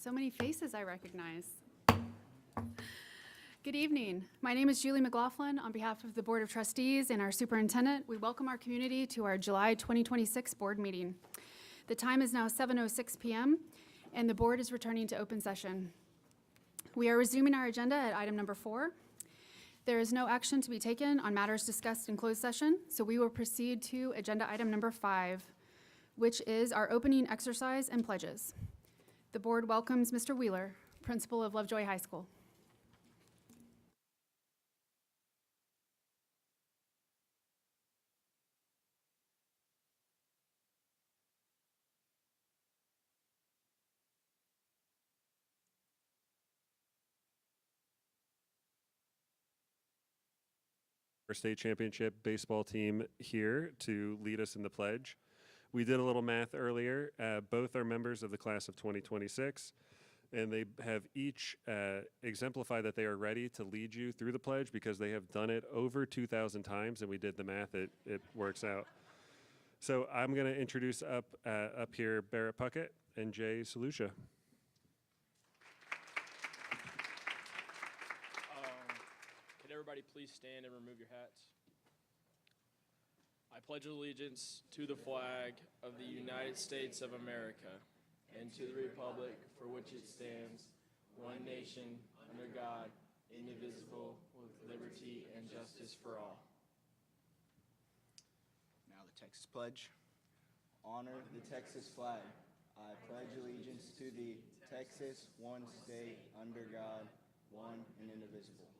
So many faces I recognize. Good evening. My name is Julie McLaughlin. On behalf of the Board of Trustees and our superintendent, we welcome our community to our July 2026 board meeting. The time is now 7:06 p.m. and the board is returning to open session. We are resuming our agenda at item number 4. There is no action to be taken on matters discussed in closed session, so we will proceed to agenda item number 5, which is our opening exercise and pledges. The board welcomes Mr. Wheeler, principal of Lovejoy High School. Our state championship baseball team here to lead us in the pledge. We did a little math earlier. Both are members of the class of 2026, and they have each exemplified that they are ready to lead you through the pledge because they have done it over 2,000 times, and we did the math. It works out. So I'm going to introduce up here Barrett Puckett and Jay Salusha. Could everybody please stand and remove your hats? I pledge allegiance to the flag of the United States of America and to the republic for which it stands, one nation, under God, indivisible, with liberty and justice for all. Now the Texas Pledge. Honor the Texas flag. I pledge allegiance to thee, Texas, one state, under God, one and indivisible.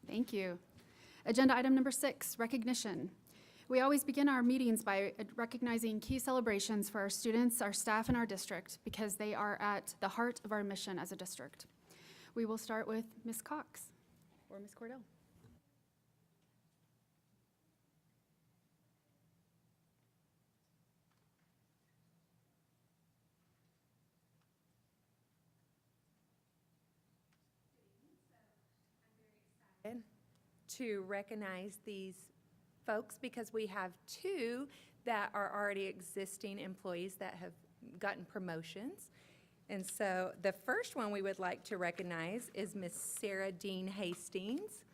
Thank you. Agenda item number 6, recognition. We always begin our meetings by recognizing key celebrations for our students, our staff, and our district because they are at the heart of our mission as a district. We will start with Ms. Cox or Ms. Cordell. To recognize these folks because we have 2 that are already existing employees that have gotten promotions. And so the first one we would like to recognize is Miss Sarah Dean Hastings.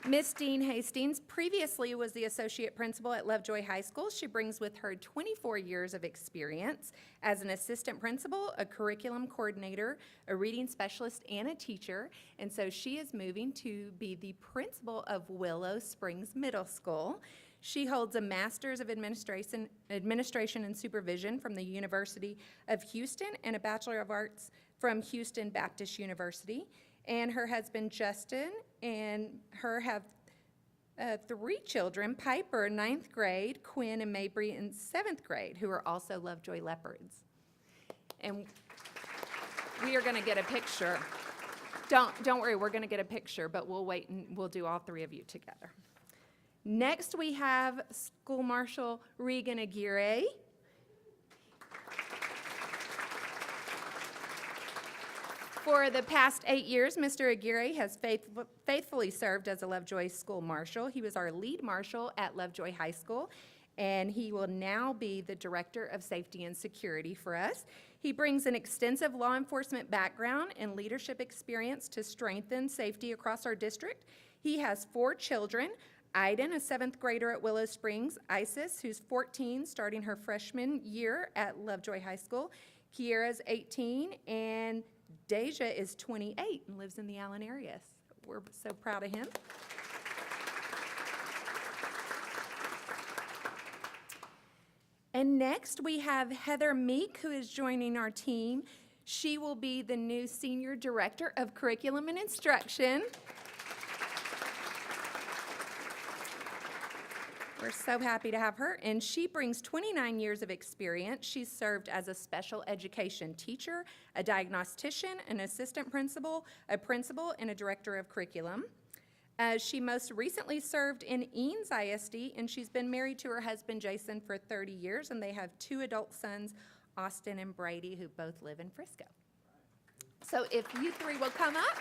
Miss Dean Hastings previously was the associate principal at Lovejoy High School. She brings with her 24 years of experience as an assistant principal, a curriculum coordinator, a reading specialist, and a teacher. And so she is moving to be the principal of Willow Springs Middle School. She holds a Master's of Administration and Supervision from the University of Houston and a Bachelor of Arts from Houston Baptist University. And her husband, Justin, and her have 3 children, Piper, 9th grade, Quinn and Mabry in 7th grade, who are also Lovejoy Leopards. And we are going to get a picture. Don't worry, we're going to get a picture, but we'll wait and we'll do all 3 of you together. Next, we have School Marshal Regan Aguirre. For the past 8 years, Mr. Aguirre has faithfully served as a Lovejoy School Marshal. He was our lead marshal at Lovejoy High School, and he will now be the Director of Safety and Security for us. He brings an extensive law enforcement background and leadership experience to strengthen safety across our district. He has 4 children, Aiden, a 7th grader at Willow Springs, Isis, who's 14, starting her freshman year at Lovejoy High School, Kiera's 18, and Deja is 28 and lives in the Allen area. We're so proud of him. And next we have Heather Meek, who is joining our team. She will be the new Senior Director of Curriculum and Instruction. We're so happy to have her, and she brings 29 years of experience. She's served as a special education teacher, a diagnostician, an assistant principal, a principal, and a director of curriculum. She most recently served in Eanes ISD, and she's been married to her husband, Jason, for 30 years, and they have 2 adult sons, Austin and Brady, who both live in Frisco. So if you 3 will come up.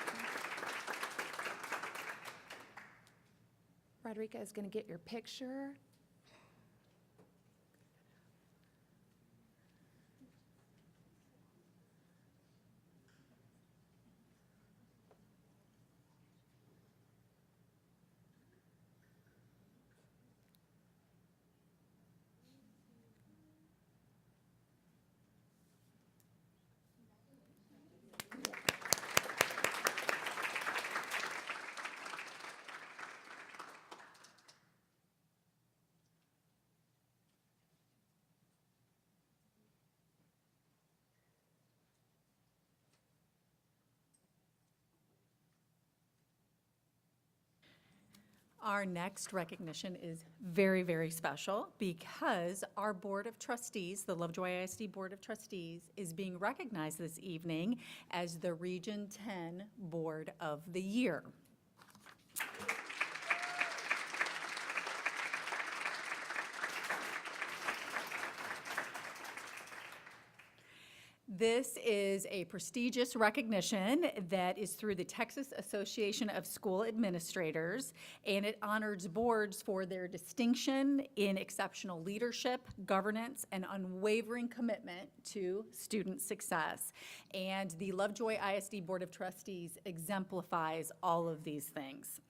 Rodrika is going to get your picture. Our next recognition is very, very special because our Board of Trustees, the Lovejoy ISD Board of Trustees, is being recognized this evening as the Region 10 Board of the Year. This is a prestigious recognition that is through the Texas Association of School Administrators, and it honors boards for their distinction in exceptional leadership, governance, and unwavering commitment to student success. And the Lovejoy ISD Board of Trustees exemplifies all of these things.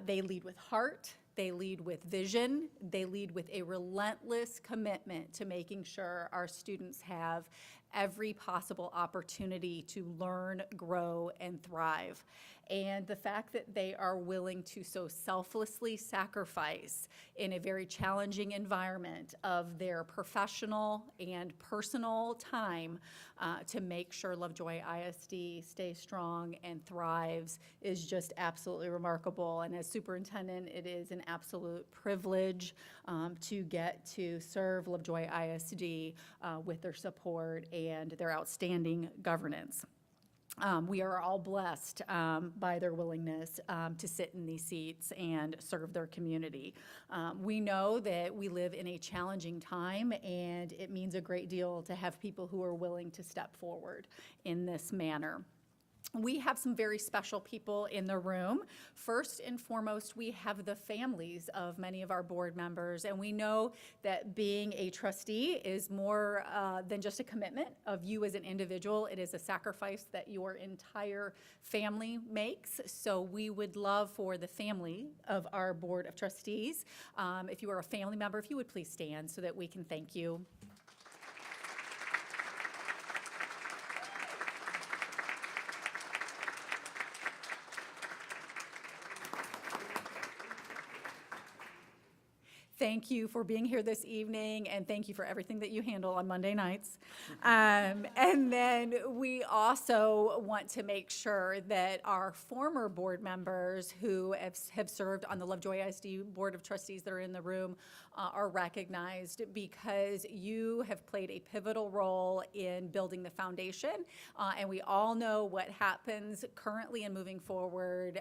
They lead with heart. They lead with vision. They lead with a relentless commitment to making sure our students have every possible opportunity to learn, grow, and thrive. And the fact that they are willing to so selflessly sacrifice in a very challenging environment of their professional and personal time to make sure Lovejoy ISD stays strong and thrives is just absolutely remarkable. And as superintendent, it is an absolute privilege to get to serve Lovejoy ISD with their support and their outstanding governance. We are all blessed by their willingness to sit in these seats and serve their community. We know that we live in a challenging time, and it means a great deal to have people who are willing to step forward in this manner. We have some very special people in the room. First and foremost, we have the families of many of our board members, and we know that being a trustee is more than just a commitment of you as an individual. It is a sacrifice that your entire family makes. So we would love for the family of our board of trustees, if you are a family member, if you would please stand so that we can thank you. Thank you for being here this evening, and thank you for everything that you handle on Monday nights. And then we also want to make sure that our former board members who have served on the Lovejoy ISD Board of Trustees that are in the room are recognized because you have played a pivotal role in building the foundation. And we all know what happens currently and moving forward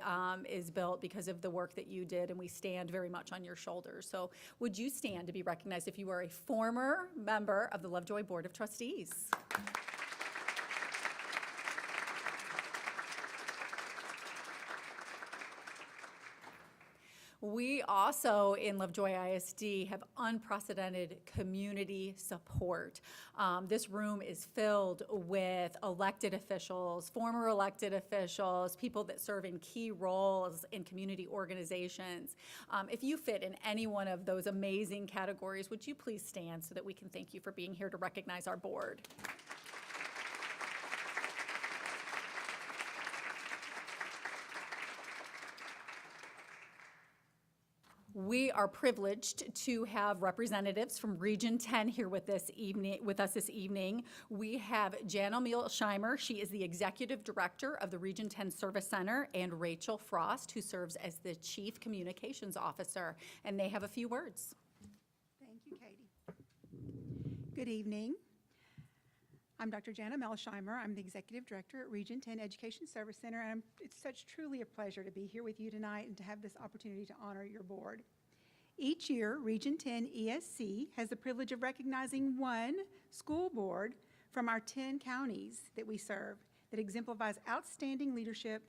is built because of the work that you did, and we stand very much on your shoulders. So would you stand to be recognized if you are a former member of the Lovejoy Board of Trustees? We also in Lovejoy ISD have unprecedented community support. This room is filled with elected officials, former elected officials, people that serve in key roles in community organizations. If you fit in any one of those amazing categories, would you please stand so that we can thank you for being here to recognize our board? We are privileged to have representatives from Region 10 here with us this evening. We have Jan O'Meal-Scheimer. She is the Executive Director of the Region 10 Service Center, and Rachel Frost, who serves as the Chief Communications Officer. And they have a few words. Thank you, Katie. Good evening. I'm Dr. Jana Melsheimer. I'm the Executive Director at Region 10 Education Service Center, and it's truly a pleasure to be here with you tonight and to have this opportunity to honor your board. Each year, Region 10 ESC has the privilege of recognizing one school board from our 10 counties that we serve that exemplifies outstanding leadership,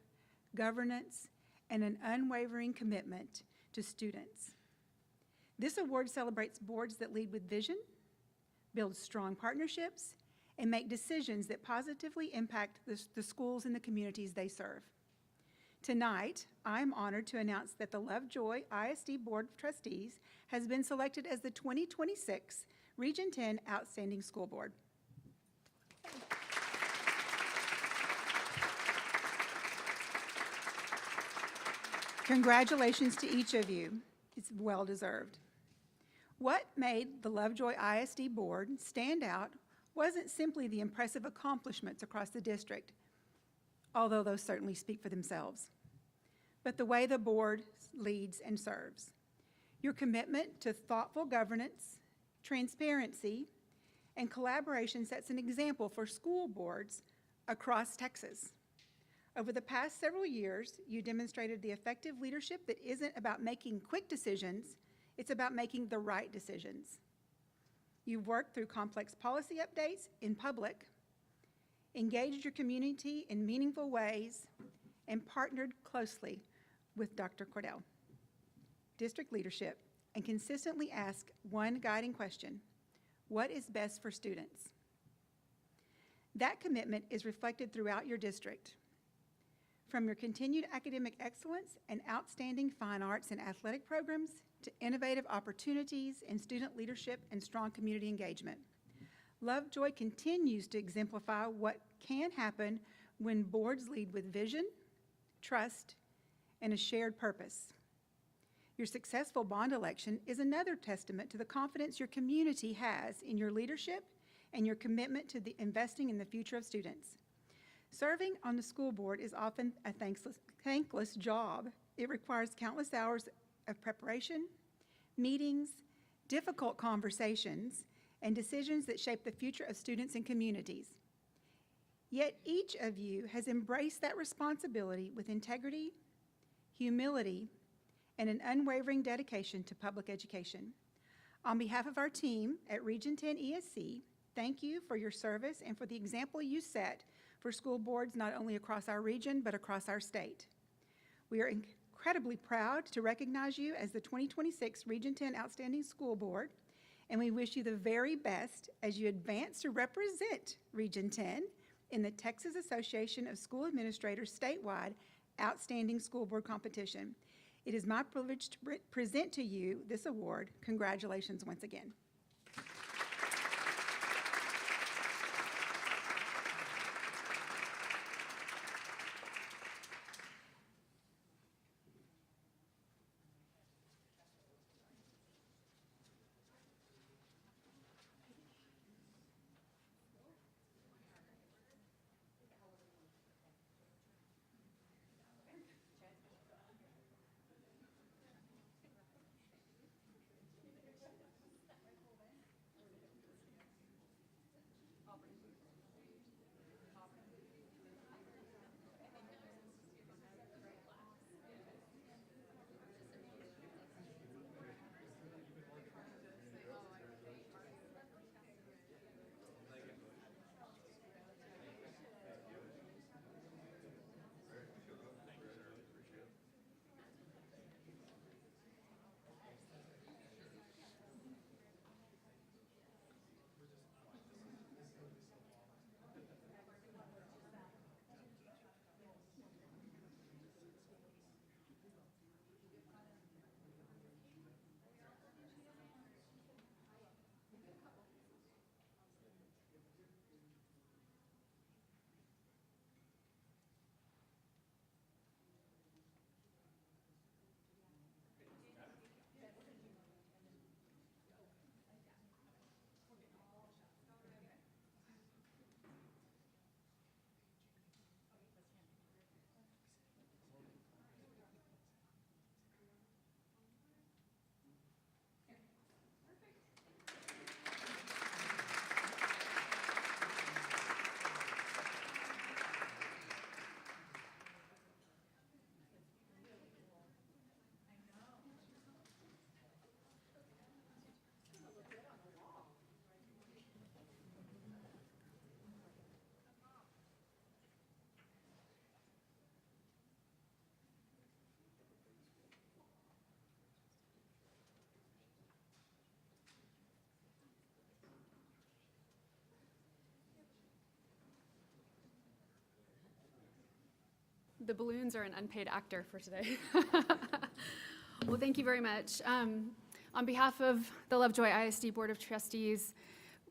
governance, and an unwavering commitment to students. This award celebrates boards that lead with vision, build strong partnerships, and make decisions that positively impact the schools and the communities they serve. Tonight, I'm honored to announce that the Lovejoy ISD Board of Trustees has been selected as the 2026 Region 10 Outstanding School Board. Congratulations to each of you. It's well deserved. What made the Lovejoy ISD Board stand out wasn't simply the impressive accomplishments across the district, although those certainly speak for themselves, but the way the board leads and serves. Your commitment to thoughtful governance, transparency, and collaboration sets an example for school boards across Texas. Over the past several years, you demonstrated the effective leadership that isn't about making quick decisions, it's about making the right decisions. You've worked through complex policy updates in public, engaged your community in meaningful ways, and partnered closely with Dr. Cordell, district leadership, and consistently asked one guiding question: what is best for students? That commitment is reflected throughout your district. From your continued academic excellence and outstanding fine arts and athletic programs to innovative opportunities in student leadership and strong community engagement, Lovejoy continues to exemplify what can happen when boards lead with vision, trust, and a shared purpose. Your successful bond election is another testament to the confidence your community has in your leadership and your commitment to investing in the future of students. Serving on the school board is often a thankless job. It requires countless hours of preparation, meetings, difficult conversations, and decisions that shape the future of students and communities. Yet each of you has embraced that responsibility with integrity, humility, and an unwavering dedication to public education. On behalf of our team at Region 10 ESC, thank you for your service and for the example you set for school boards not only across our region, but across our state. We are incredibly proud to recognize you as the 2026 Region 10 Outstanding School Board, and we wish you the very best as you advance to represent Region 10 in the Texas Association of School Administrators statewide Outstanding School Board competition. It is my privilege to present to you this award. Congratulations once again. The balloons are an unpaid actor for today. Well, thank you very much. On behalf of the Lovejoy ISD Board of Trustees,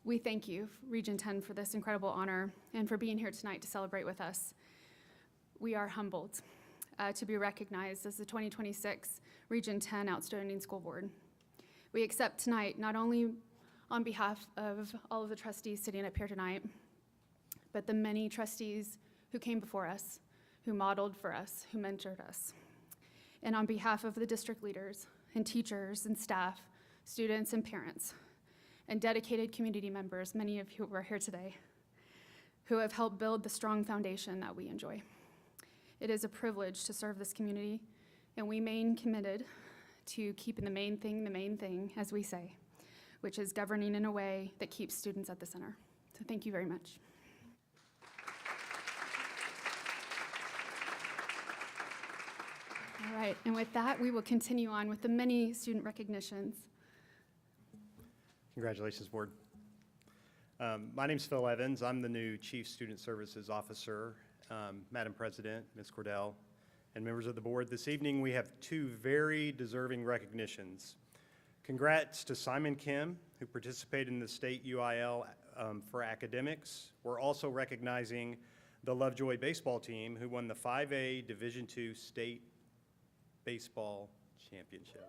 we thank you, Region 10, for this incredible honor and for being here tonight to celebrate with us. We are humbled to be recognized as the 2026 Region 10 Outstanding School Board. We accept tonight not only on behalf of all of the trustees sitting up here tonight, but the many trustees who came before us, who modeled for us, who mentored us. And on behalf of the district leaders and teachers and staff, students and parents, and dedicated community members, many of who are here today, who have helped build the strong foundation that we enjoy. It is a privilege to serve this community, and we remain committed to keeping the main thing, as we say, which is governing in a way that keeps students at the center. So thank you very much. All right, and with that, we will continue on with the many student recognitions. Congratulations, Board. My name's Phil Evans. I'm the new Chief Student Services Officer. Madam President, Ms. Cordell, and members of the board, this evening we have two very deserving recognitions. Congrats to Simon Kim, who participated in the state UIL for academics. We're also recognizing the Lovejoy baseball team, who won the 5A Division II state baseball championship.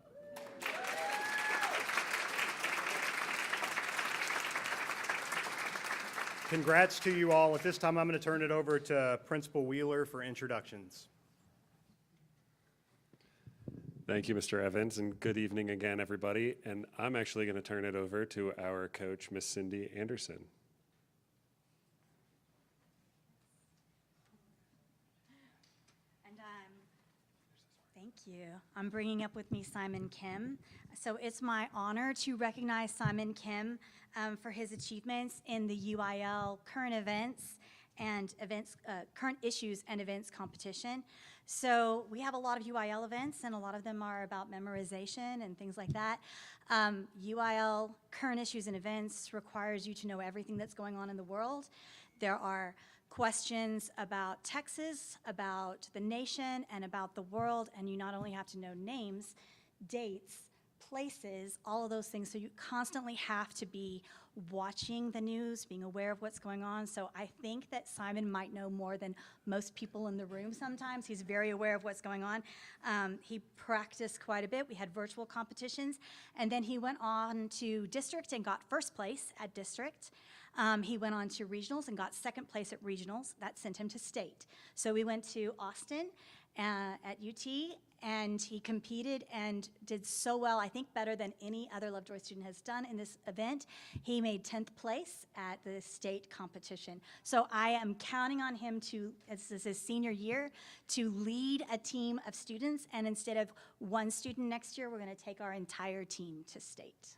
Congrats to you all. At this time, I'm going to turn it over to Principal Wheeler for introductions. Thank you, Mr. Evans, and good evening again, everybody. And I'm actually going to turn it over to our coach, Miss Cindy Anderson. And thank you. I'm bringing up with me Simon Kim. So it's my honor to recognize Simon Kim for his achievements in the UIL current issues and events competition. So we have a lot of UIL events, and a lot of them are about memorization and things like that. UIL current issues and events requires you to know everything that's going on in the world. There are questions about Texas, about the nation, and about the world, and you not only have to know names, dates, places, all of those things, so you constantly have to be watching the news, being aware of what's going on. So I think that Simon might know more than most people in the room sometimes. He's very aware of what's going on. He practiced quite a bit. We had virtual competitions, and then he went on to district and got first place at district. He went on to regionals and got second place at regionals. That sent him to state. So we went to Austin at UT, and he competed and did so well, I think better than any other Lovejoy student has done in this event. He made 10th place at the state competition. So I am counting on him to, this is his senior year, to lead a team of students, and instead of one student next year, we're gonna take our entire team to state.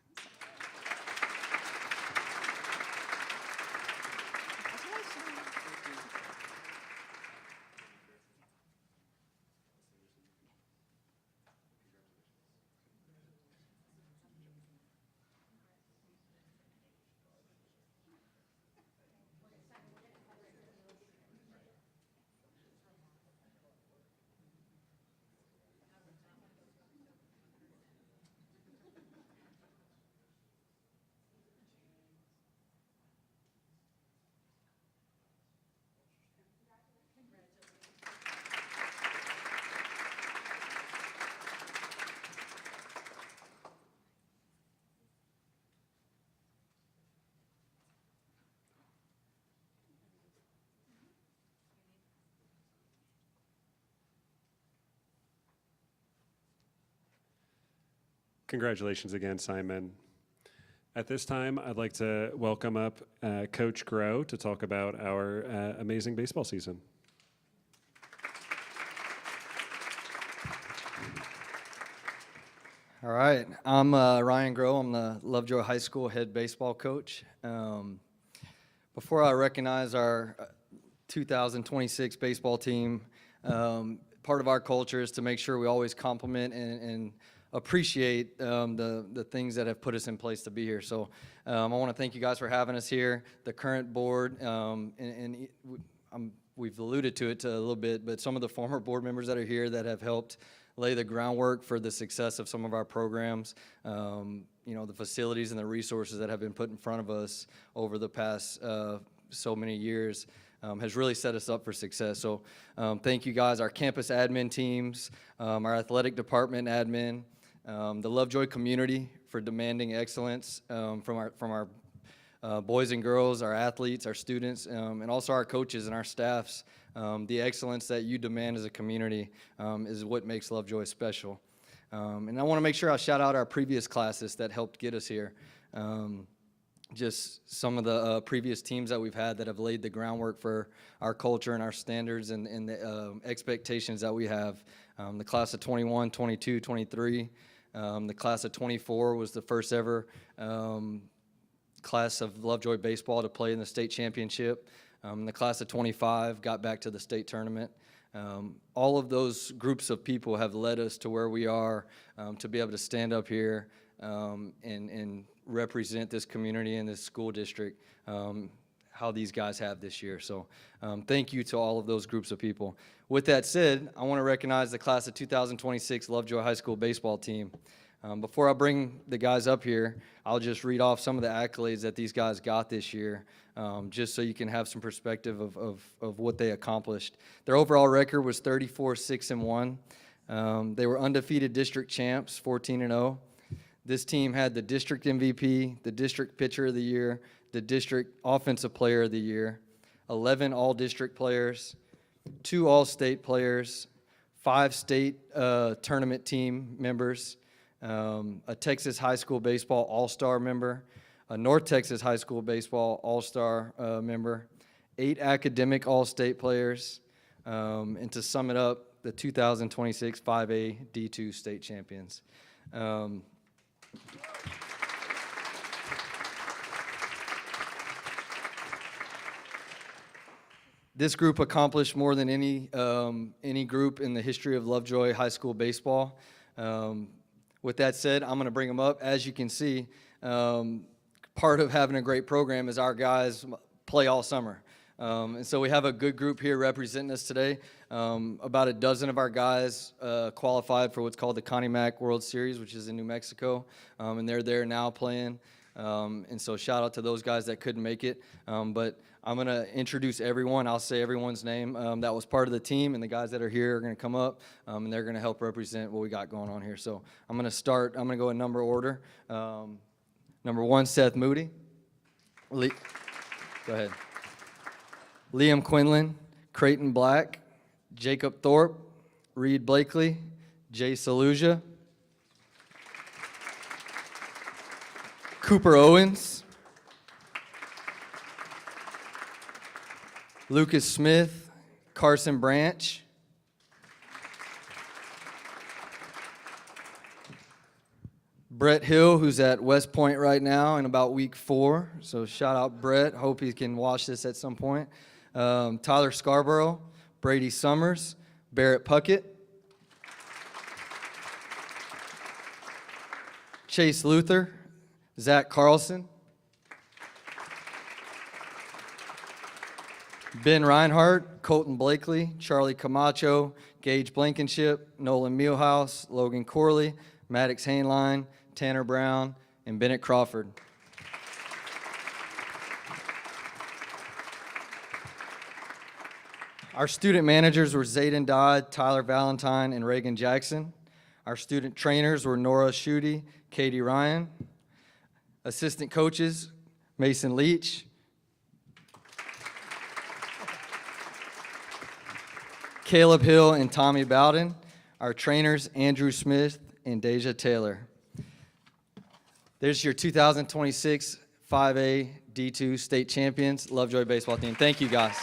Congratulations again, Simon. At this time, I'd like to welcome up Coach Grow to talk about our amazing baseball season. All right, I'm Ryan Grow. I'm the Lovejoy High School head baseball coach. Before I recognize our 2026 baseball team, part of our culture is to make sure we always compliment and appreciate the things that have put us in place to be here. So I want to thank you guys for having us here, the current board, and I'm we've alluded to it a little bit, but some of the former board members that are here that have helped lay the groundwork for the success of some of our programs, you know, the facilities and the resources that have been put in front of us over the past so many years has really set us up for success. So thank you guys, our campus admin teams, our athletic department admin, the Lovejoy community for demanding excellence from our boys and girls, our athletes, our students, and also our coaches and our staffs. The excellence that you demand as a community is what makes Lovejoy special. And I want to make sure I shout out our previous classes that helped get us here. Just some of the previous teams that we've had that have laid the groundwork for our culture and our standards and the expectations that we have. The class of 21, 22, 23. The class of 24 was the first ever class of Lovejoy baseball to play in the state championship. The class of 25 got back to the state tournament. All of those groups of people have led us to where we are to be able to stand up here and represent this community and this school district how these guys have this year. So thank you to all of those groups of people. With that said, I want to recognize the class of 2026 Lovejoy High School baseball team. Before I bring the guys up here, I'll just read off some of the accolades that these guys got this year, just so you can have some perspective of what they accomplished. Their overall record was 34-6-1. They were undefeated district champs, 14-0. This team had the district MVP, the district pitcher of the year, the district offensive player of the year, 11 all-district players, 2 all-state players, 5 state tournament team members, a Texas high school baseball all-star member, a North Texas high school baseball all-star member, 8 academic all-state players, and to sum it up, the 2026 5A D2 state champions. This group accomplished more than any group in the history of Lovejoy High School baseball. With that said, I'm going to bring them up. As you can see, part of having a great program is our guys play all summer. And so we have a good group here representing us today. About a dozen of our guys qualified for what's called the Connie Mack World Series, which is in New Mexico, and they're there now playing. And so shout out to those guys that couldn't make it. But I'm going to introduce everyone. I'll say everyone's name that was part of the team, and the guys that are here are going to come up, and they're going to help represent what we got going on here. So I'm going to start. I'm going to go in number order. Number 1, Seth Moody. Go ahead. Liam Quinlan, Creighton Black, Jacob Thorpe, Reed Blakely, Jay Saluja, Cooper Owens, Lucas Smith, Carson Branch, Brett Hill, who's at West Point right now in about week 4. So shout out Brett. Hope he can watch this at some point. Tyler Scarborough, Brady Summers, Barrett Puckett, Chase Luther, Zach Carlson, Ben Reinhardt, Colton Blakely, Charlie Camacho, Gage Blankenship, Nolan Mielhaus, Logan Corley, Maddox Hainline, Tanner Brown, and Bennett Crawford. Our student managers were Zayden Dodd, Tyler Valentine, and Reagan Jackson. Our student trainers were Nora Schutte, Katie Ryan. Assistant coaches, Mason Leach, Caleb Hill and Tommy Bowden. Our trainers, Andrew Smith and Deja Taylor. There's your 2026 5A D2 state champions, Lovejoy baseball team. Thank you, guys.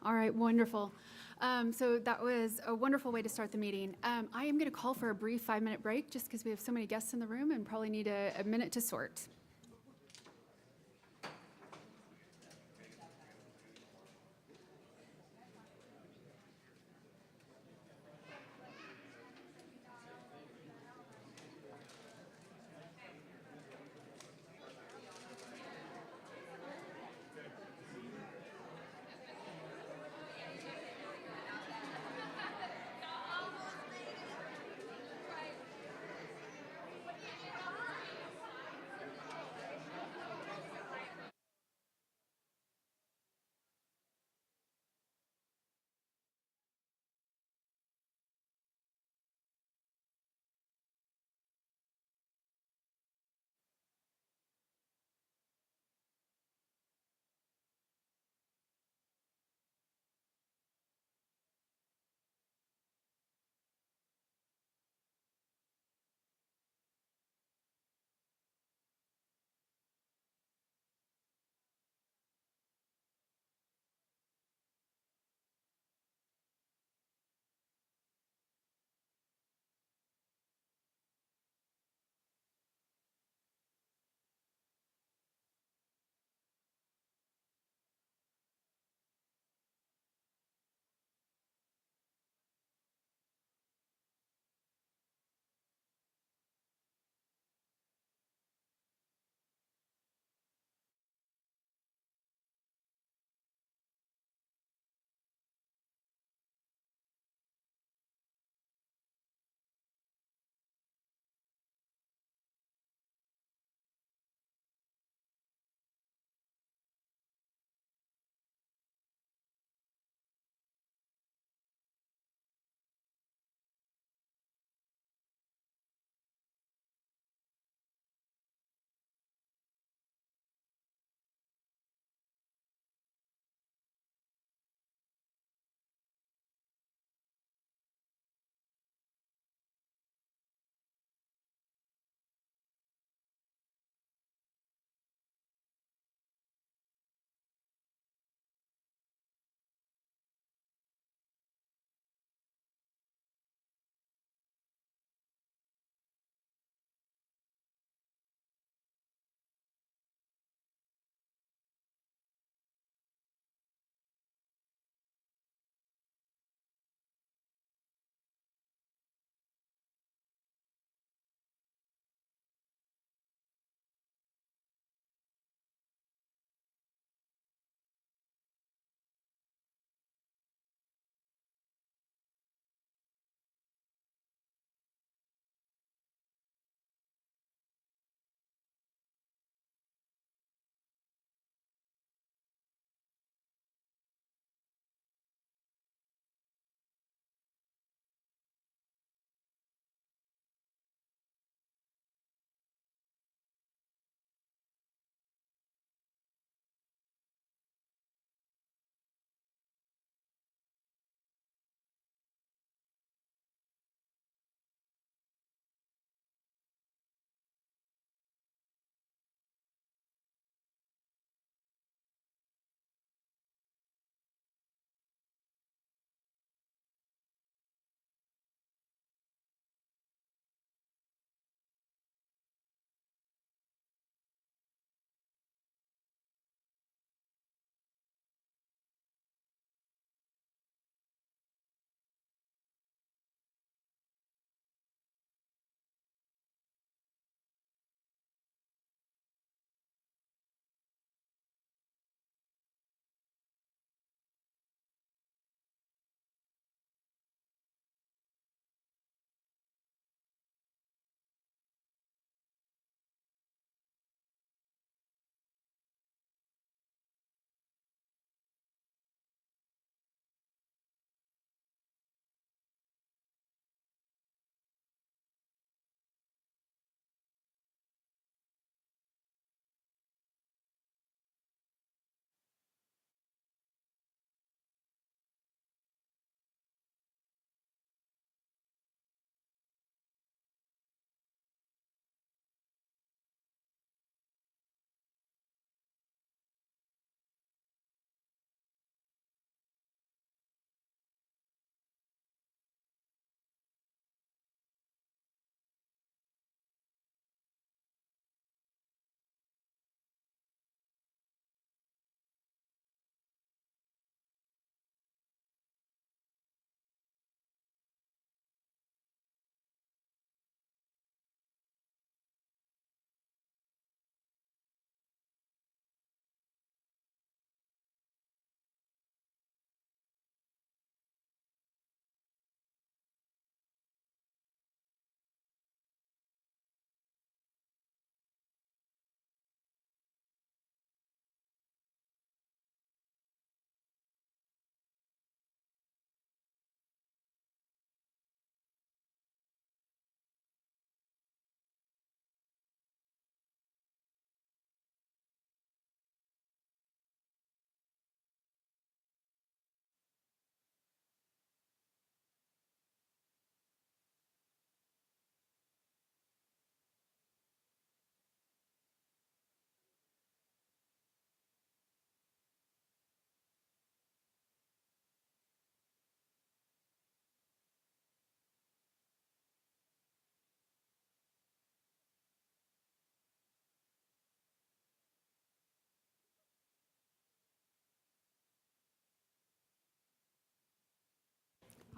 All right, wonderful. So that was a wonderful way to start the meeting. I am going to call for a brief 5-minute break just because we have so many guests in the room and probably need a minute to sort.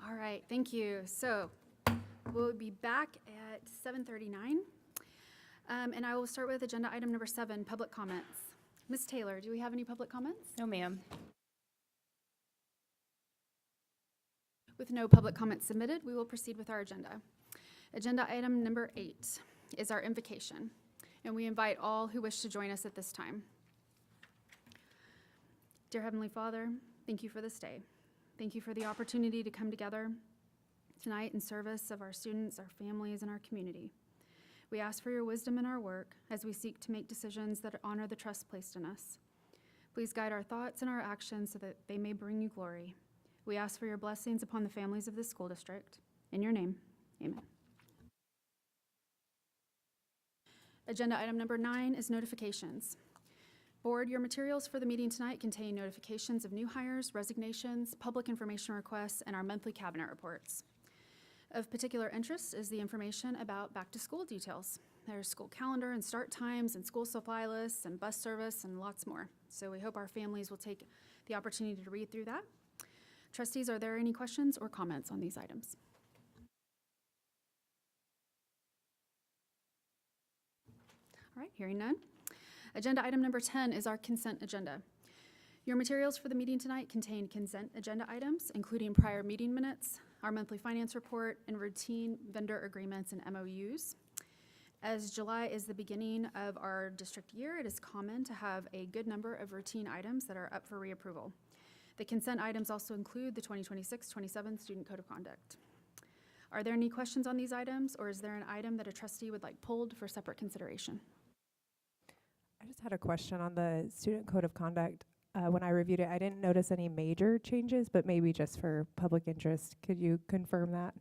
All right, thank you. So we'll be back at 7:39. And I will start with agenda item number 7, public comments. Ms. Taylor, do we have any public comments? No, ma'am. With no public comments submitted, we will proceed with our agenda. Agenda item number 8 is our invocation, and we invite all who wish to join us at this time. Dear Heavenly Father, thank you for this day. Thank you for the opportunity to come together tonight in service of our students, our families, and our community. We ask for your wisdom in our work as we seek to make decisions that honor the trust placed in us. Please guide our thoughts and our actions so that they may bring you glory. We ask for your blessings upon the families of this school district. In your name, amen. Agenda item number 9 is notifications. Board, your materials for the meeting tonight contain notifications of new hires, resignations, public information requests, and our monthly cabinet reports. Of particular interest is the information about back-to-school details. There's school calendar and start times and school supply lists and bus service and lots more. So we hope our families will take the opportunity to read through that. Trustees, are there any questions or comments on these items? All right, hearing none. Agenda item number 10 is our consent agenda. Your materials for the meeting tonight contain consent agenda items, including prior meeting minutes, our monthly finance report, and routine vendor agreements and MOUs. As July is the beginning of our district year, it is common to have a good number of routine items that are up for reapproval. The consent items also include the 2026-27 Student Code of Conduct. Are there any questions on these items, or is there an item that a trustee would like pulled for separate consideration? I just had a question on the Student Code of Conduct. When I reviewed it, I didn't notice any major changes, but maybe just for public interest. Could you confirm that?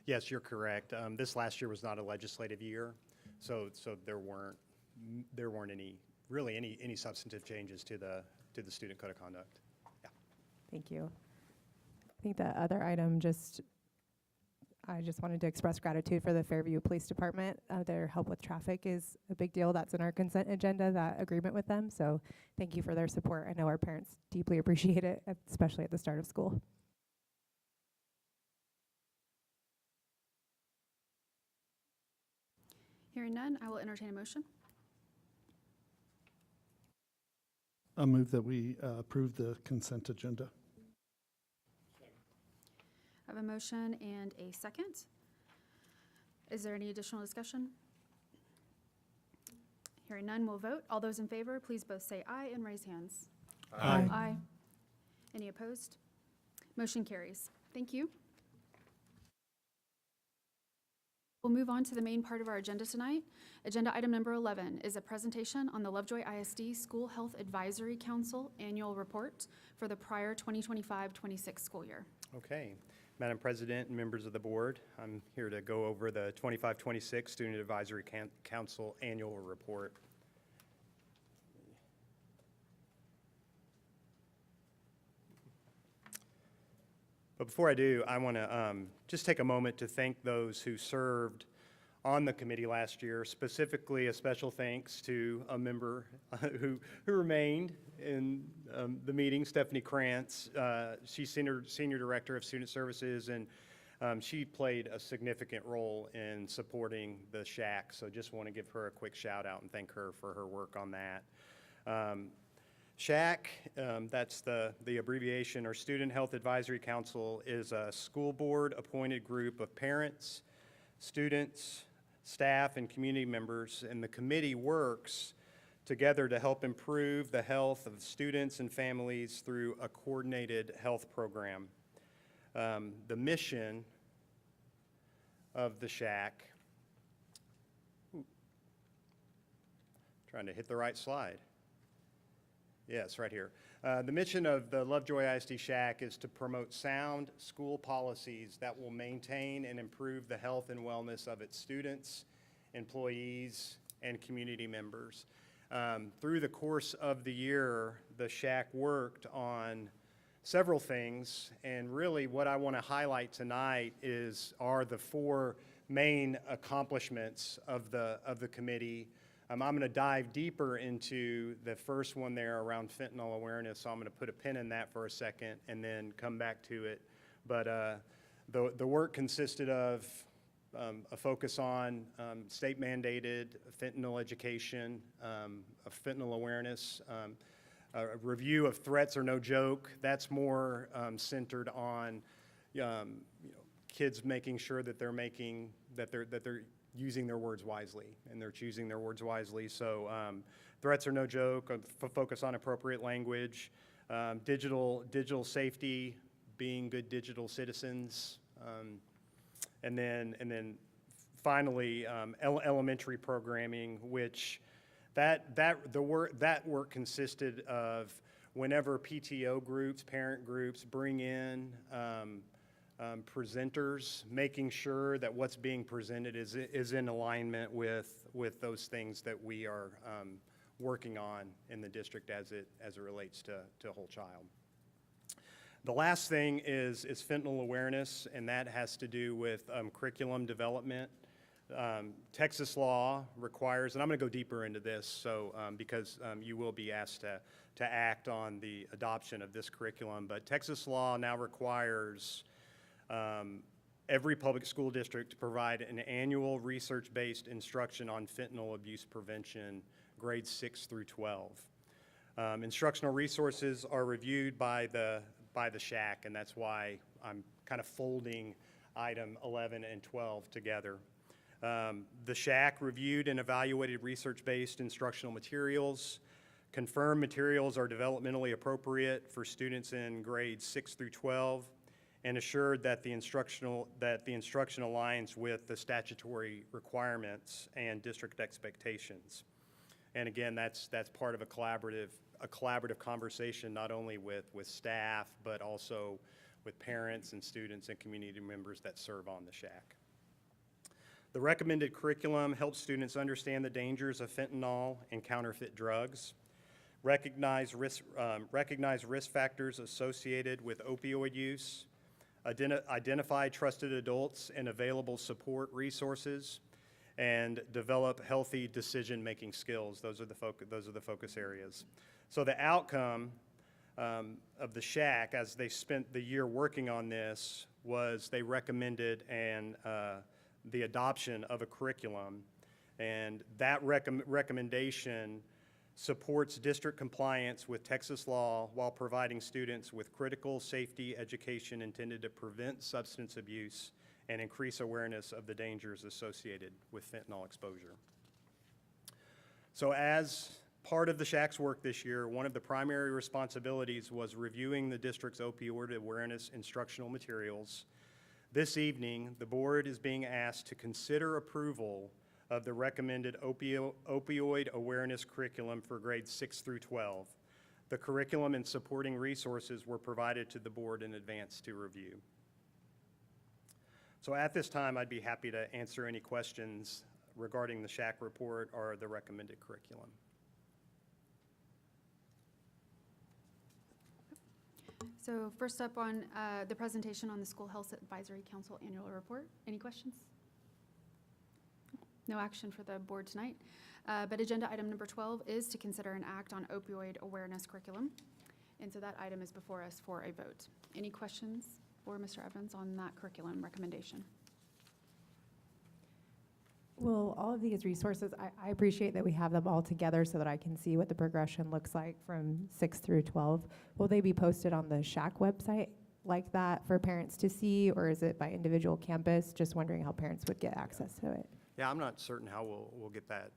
Yes, you're correct. This last year was not a legislative year, so there weren't any substantive changes to the Student Code of Conduct. Yeah. Thank you. I think the other item I just wanted to express gratitude for the Fairview Police Department. Their help with traffic is a big deal. That's in our consent agenda, that agreement with them. So thank you for their support. I know our parents deeply appreciate it, especially at the start of school. Hearing none, I will entertain a motion. I move that we approve the consent agenda. I have a motion and a second. Is there any additional discussion? Hearing none, we'll vote. All those in favor, please both say aye and raise hands. Aye. Aye. Any opposed? Motion carries. Thank you. We'll move on to the main part of our agenda tonight. Agenda item number 11 is a presentation on the Lovejoy ISD School Health Advisory Council Annual Report for the prior 2025-26 school year. Okay. Madam President and members of the board, I'm here to go over the 25-26 Student Advisory Council Annual Report. But before I do, I want to just take a moment to thank those who served on the committee last year, specifically a special thanks to a member who remained in the meeting, Stephanie Krantz. She's Senior Director of Student Services, and she played a significant role in supporting the SHAC, so just want to give her a quick shout out and thank her for her work on that. SHAC, that's the abbreviation, or Student Health Advisory Council, is a school board appointed group of parents, students, staff, and community members, and the committee works together to help improve the health of students and families through a coordinated health program. The mission of the SHAC, trying to hit the right slide. Yes, right here. The mission of the Lovejoy ISD SHAC is to promote sound school policies that will maintain and improve the health and wellness of its students, employees, and community members. Through the course of the year, the SHAC worked on several things, and really what I want to highlight tonight are the four main accomplishments of the committee I'm going to dive deeper into the first one there around fentanyl awareness, so I'm going to put a pin in that for a second and then come back to it. But the work consisted of a focus on state-mandated fentanyl education, fentanyl awareness, a review of threats are no joke. That's more centered on kids making sure that they're using their words wisely, and they're choosing their words wisely. So threats are no joke, focus on appropriate language, digital safety, being good digital citizens, and then finally elementary programming, which that work consisted of whenever PTO groups, parent groups bring in presenters, making sure that what's being presented is in alignment with those things that we are working on in the district as it relates to a whole child. The last thing is fentanyl awareness, and that has to do with curriculum development. Texas law requires, and I'm going to go deeper into this, so because you will be asked to act on the adoption of this curriculum, but Texas law now requires every public school district to provide an annual research-based instruction on fentanyl abuse prevention, grades 6 through 12. Instructional resources are reviewed by the SHAC, and that's why I'm kind of folding item 11 and 12 together. The SHAC reviewed and evaluated research-based instructional materials, confirmed materials are developmentally appropriate for students in grades 6 through 12, and assured that the instruction aligns with the statutory requirements and district expectations. And again, that's part of a collaborative conversation, not only with staff, but also with parents and students and community members that serve on the SHAC. The recommended curriculum helps students understand the dangers of fentanyl and counterfeit drugs, recognize risk factors associated with opioid use, identify trusted adults and available support resources, and develop healthy decision-making skills. Those are the focus areas. So the outcome of the SHAC, as they spent the year working on this, was they recommended the adoption of a curriculum, and that recommendation supports district compliance with Texas law while providing students with critical safety education intended to prevent substance abuse and increase awareness of the dangers associated with fentanyl exposure. So as part of the SHAC's work this year, one of the primary responsibilities was reviewing the district's opioid awareness instructional materials. This evening, the board is being asked to consider approval of the recommended opioid awareness curriculum for grades 6 through 12. The curriculum and supporting resources were provided to the board in advance to review. So at this time, I'd be happy to answer any questions regarding the SHAC report or the recommended curriculum. So first up on the presentation on the School Health Advisory Council Annual Report. Any questions? No action for the board tonight. But agenda item number 12 is to consider an act on opioid awareness curriculum. And so that item is before us for a vote. Any questions for Mr. Evans on that curriculum recommendation? Well, all of these resources, I appreciate that we have them all together so that I can see what the progression looks like from 6 through 12. Will they be posted on the SHAC website like that for parents to see, or is it by individual campus? Just wondering how parents would get access to it. Yeah, I'm not certain how we'll get that.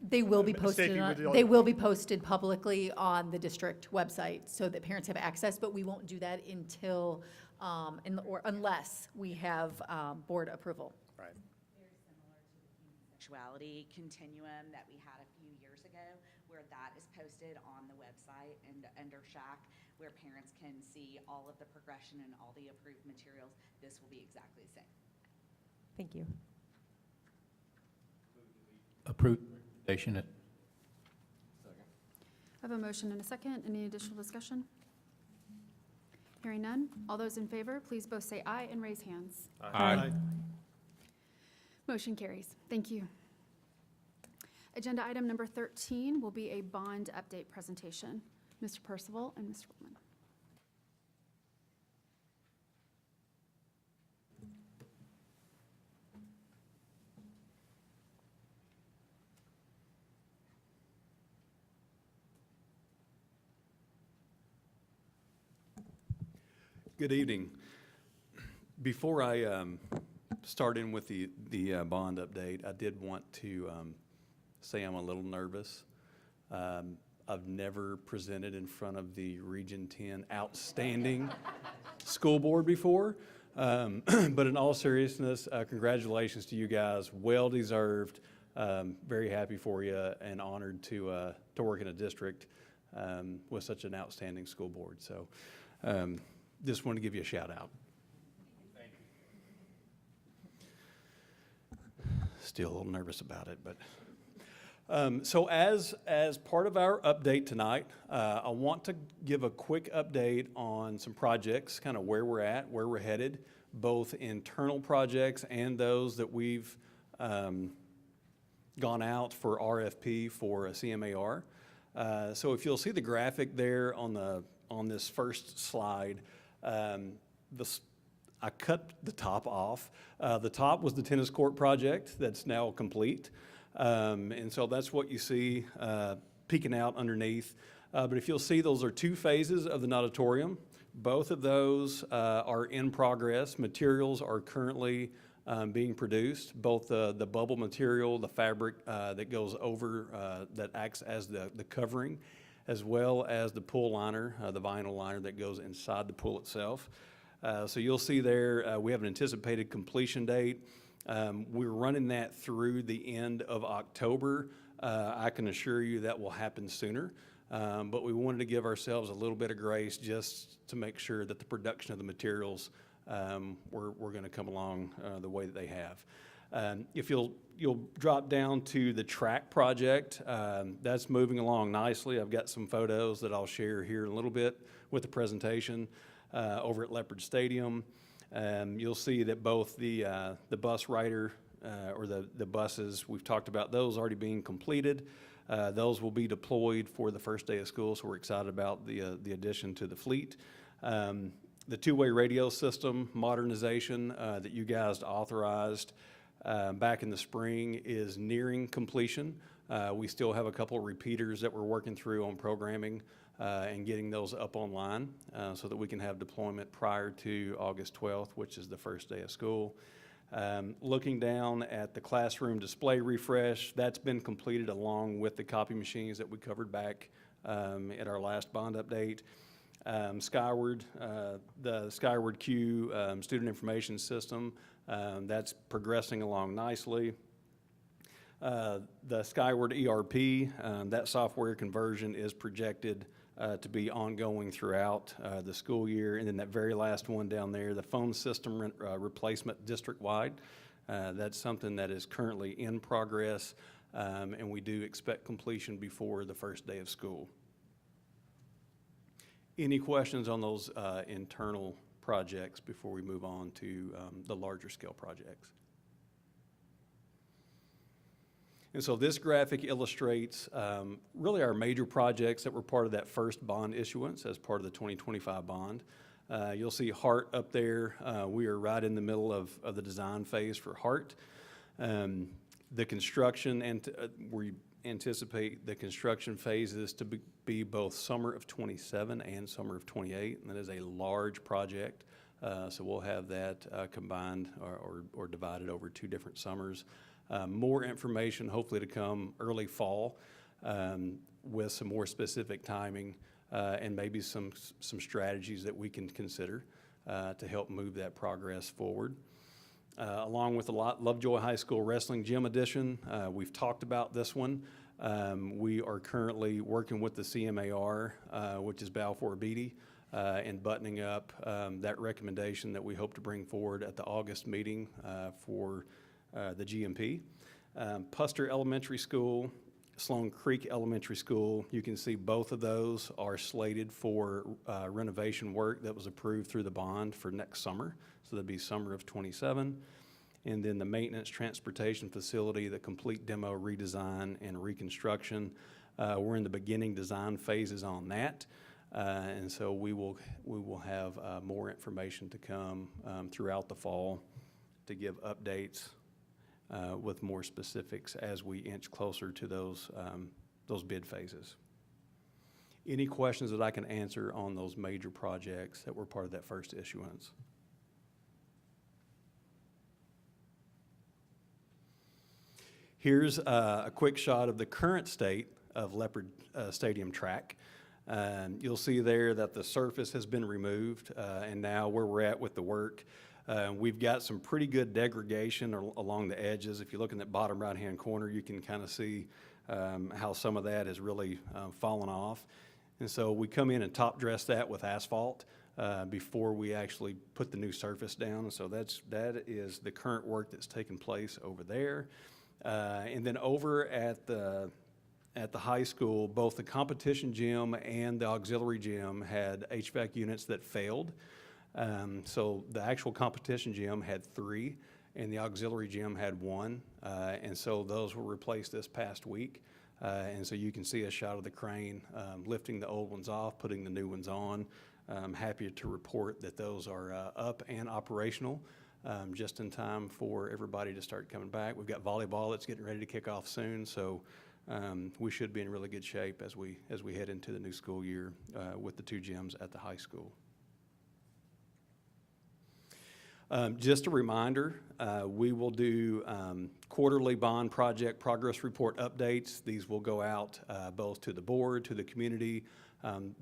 They will be posted. Stacey, They will be posted publicly on the district website so that parents have access. But we won't do that until, or unless we have board approval. Right. Very similar to the human sexuality continuum that we had a few years ago, where that is posted on the website and under SHAC, where parents can see all of the progression and all the approved materials. This will be exactly the same. Thank you. Approved recommendation. I have a motion and a second. Any additional discussion? Hearing none. All those in favor, please both say aye and raise hands. Aye. Motion carries. Thank you. Agenda item number 13 will be a bond update presentation. Mr. Percival and Mr. Woolman. Good evening. Before I start in with the bond update, I did want to say I'm a little nervous. I've never presented in front of the Region 10 outstanding school board before. But in all seriousness, congratulations to you guys. Well deserved. Very happy for you and honored to work in a district with such an outstanding school board. So just wanted to give you a shout out. Thank you. Still a little nervous about it, but so as part of our update tonight, I want to give a quick update on some projects, kind of where we're at, where we're headed, both internal projects and those that we've gone out for RFP for a CMAR. So if you'll see the graphic there on this first slide, I cut the top off. The top was the tennis court project that's now complete. And so that's what you see peeking out underneath. But if you'll see, those are two phases of the auditorium. Both of those are in progress. Materials are currently being produced. Both the bubble material, the fabric that goes over, that acts as the covering, as well as the pool liner, the vinyl liner that goes inside the pool itself. So you'll see there, we have an anticipated completion date. We're running that through the end of October. I can assure you that will happen sooner, but we wanted to give ourselves a little bit of grace just to make sure that the production of the materials were going to come along the way that they have. If you'll drop down to the track project, that's moving along nicely. I've got some photos that I'll share here in a little bit with the presentation over at Leopard Stadium. You'll see that both the bus rider or the buses, we've talked about those already being completed. Those will be deployed for the first day of school, so we're excited about the addition to the fleet. The two-way radio system modernization that you guys authorized back in the spring is nearing completion. We still have a couple of repeaters that we're working through on programming and getting those up online so that we can have deployment prior to August 12th, which is the first day of school. Looking down at the classroom display refresh, that's been completed along with the copy machines that we covered back at our last bond update. Skyward, the Skyward Q student information system, that's progressing along nicely. The Skyward ERP, that software conversion is projected to be ongoing throughout the school year. And then that very last one down there, the phone system replacement district-wide, that's something that is currently in progress, and we do expect completion before the first day of school. Any questions on those internal projects before we move on to the larger scale projects? And so this graphic illustrates really our major projects that were part of that first bond issuance as part of the 2025 bond. You'll see Hart up there. We are right in the middle of the design phase for Hart. The construction, and we anticipate the construction phases to be both summer of 27 and summer of 28, and that is a large project. So we'll have that combined or divided over 2 different summers. More information hopefully to come early fall with some more specific timing and maybe some strategies that we can consider to help move that progress forward. Along with the Lovejoy High School Wrestling Gym Edition, we've talked about this one. We are currently working with the CMAR, which is Balfour Beatty, and buttoning up that recommendation that we hope to bring forward at the August meeting for the GMP. Puster Elementary School, Sloan Creek Elementary School, you can see both of those are slated for renovation work that was approved through the bond for next summer. So that'd be summer of 27. And then the maintenance transportation facility, the complete demo redesign and reconstruction. We're in the beginning design phases on that. And so we will have more information to come throughout the fall to give updates with more specifics as we inch closer to those bid phases. Any questions that I can answer on those major projects that were part of that first issuance? Here's a quick shot of the current state of Leopard Stadium track. You'll see there that the surface has been removed, and now where we're at with the work, we've got some pretty good degradation along the edges. If you look in that bottom right-hand corner, you can kind of see how some of that has really fallen off. And so we come in and top dress that with asphalt before we actually put the new surface down. And so that is the current work that's taking place over there. And then over at the high school, both the competition gym and the auxiliary gym had HVAC units that failed. So the actual competition gym had 3, and the auxiliary gym had 1. And so those were replaced this past week. And so you can see a shot of the crane lifting the old ones off, putting the new ones on. I'm happy to report that those are up and operational just in time for everybody to start coming back. We've got volleyball that's getting ready to kick off soon, so we should be in really good shape as we head into the new school year with the 2 gyms at the high school. Just a reminder, we will do quarterly bond project progress report updates. These will go out both to the board, to the community.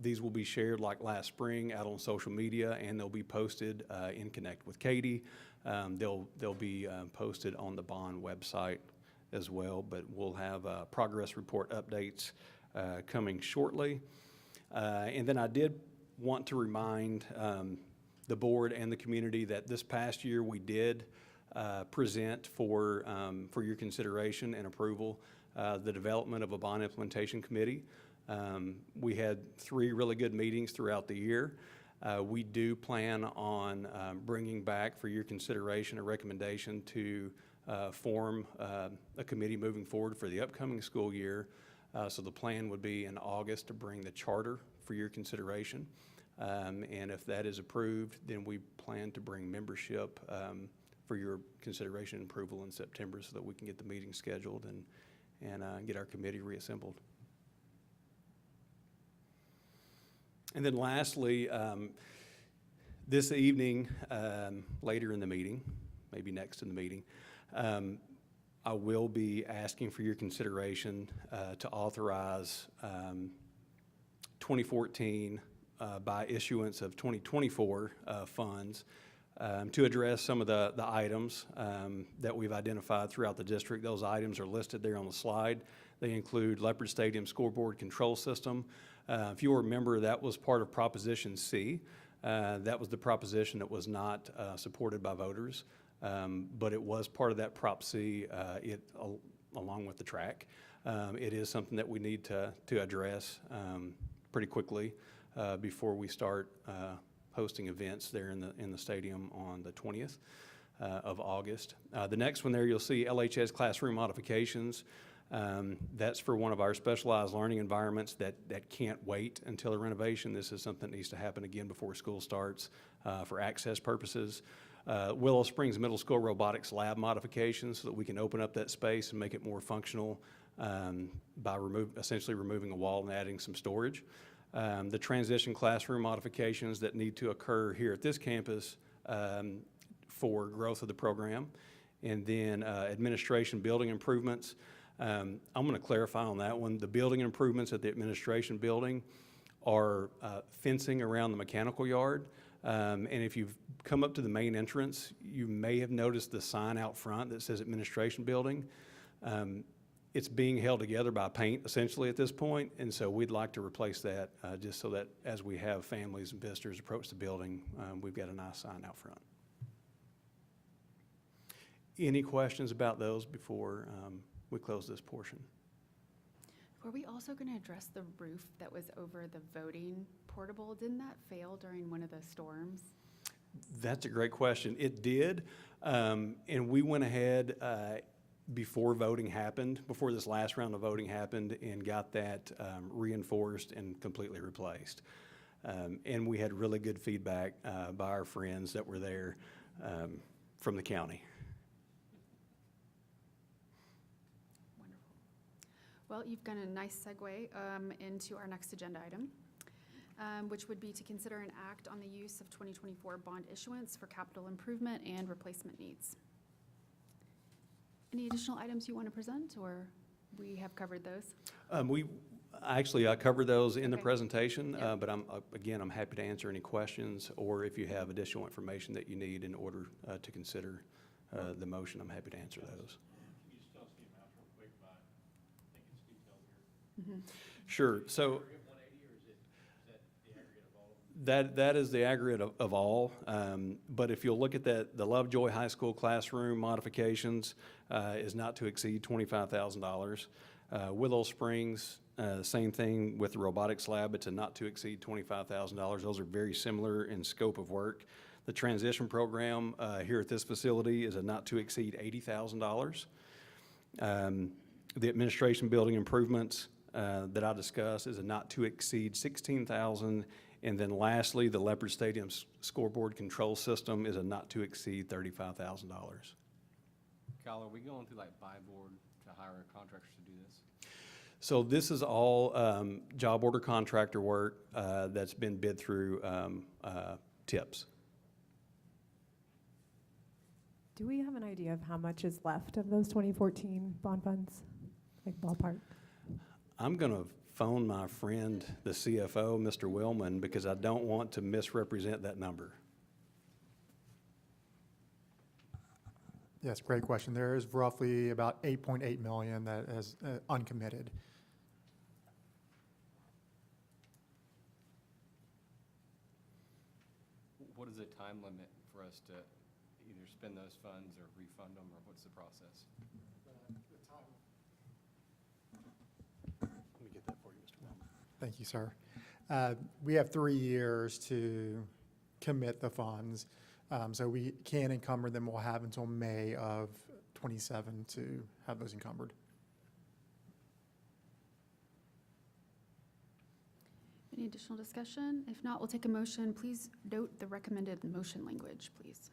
These will be shared like last spring out on social media, and they'll be posted in Connect with Katie. They'll be posted on the bond website as well, but we'll have progress report updates coming shortly. And then I did want to remind the board and the community that this past year we did present for your consideration and approval the development of a bond implementation committee. We had 3 really good meetings throughout the year. We do plan on bringing back for your consideration a recommendation to form a committee moving forward for the upcoming school year. So the plan would be in August to bring the charter for your consideration. And if that is approved, then we plan to bring membership for your consideration and approval in September so that we can get the meeting scheduled and get our committee reassembled. And then lastly, this evening, later in the meeting, maybe next in the meeting, I will be asking for your consideration to authorize 2014 by issuance of 2024 funds to address some of the items that we've identified throughout the district. Those items are listed there on the slide. They include Leopard Stadium scoreboard control system. If you remember, that was part of Proposition C. That was the proposition that was not supported by voters, but it was part of that Prop C along with the track. It is something that we need to address pretty quickly before we start hosting events there in the stadium on the 20th of August. The next one there, you'll see LHS classroom modifications. That's for one of our specialized learning environments that can't wait until a renovation. This is something that needs to happen again before school starts for access purposes. Willow Springs Middle School robotics lab modifications so that we can open up that space and make it more functional by essentially removing a wall and adding some storage. The transition classroom modifications that need to occur here at this campus for growth of the program. And then administration building improvements. I'm going to clarify on that one. The building improvements at the administration building are fencing around the mechanical yard. And if you've come up to the main entrance, you may have noticed the sign out front that says administration building. It's being held together by paint essentially at this point, and so we'd like to replace that just so that as we have families and visitors approach the building, we've got a nice sign out front. Any questions about those before we close this portion? Were we also going to address the roof that was over the voting portable? Didn't that fail during one of the storms? That's a great question. It did, and we went ahead before voting happened, before this last round of voting happened, and got that reinforced and completely replaced. And we had really good feedback by our friends that were there from the county. Well, you've done a nice segue into our next agenda item, which would be to consider an act on the use of 2024 bond issuance for capital improvement and replacement needs. Any additional items you want to present, or we have covered those? I covered those in the Okay. presentation, Yeah. but I'm happy to answer any questions, or if you have additional information that you need in order to consider the motion, I'm happy to answer those. Can you just tell us the amount real quick by, I think it's detailed here. Sure. So Aggregate 180, or is that the aggregate of all of them? that is the aggregate of all. But if you'll look at that, the Lovejoy High School classroom modifications is not to exceed $25,000. Willow Springs, same thing with the robotics lab. It's a not to exceed $25,000. Those are very similar in scope of work. The transition program here at this facility is a not to exceed $80,000. The administration building improvements that I discussed is a not to exceed $16,000. And then lastly, the Leopard Stadium scoreboard control system is a not to exceed $35,000. Kyle, are we going through like buy board to hire contractors to do this? So this is all job order contractor work that's been bid through TIPS. Do we have an idea of how much is left of those 2014 bond funds, like ballpark? I'm going to phone my friend, the CFO, Mr. Willman, because I don't want to misrepresent that number. Yes, great question. There is roughly about 8.8 million that is uncommitted. What is the time limit for us to either spend those funds or refund them, or what's the process? Let me get that for you, Mr. Willman. Thank you, sir. We have 3 years to commit the funds. So we can encumber them. We'll have until May of '27 to have those encumbered. Any additional discussion? If not, we'll take a motion. Please note the recommended motion language, please.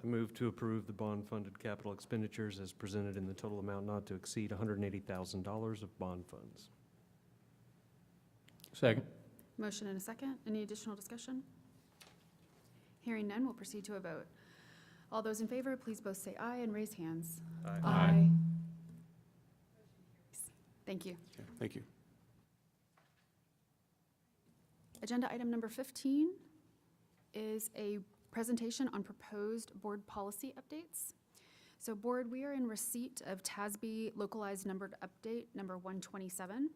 I move to approve the bond-funded capital expenditures as presented in the total amount not to exceed $180,000 of bond funds. Second. Motion and a second. Any additional discussion? Hearing none, we'll proceed to a vote. All those in favor, please both say aye and raise hands. Aye. Thank you. Okay, thank you. Agenda item number 15 is a presentation on proposed board policy updates. So board, we are in receipt of TASB localized numbered update number 127.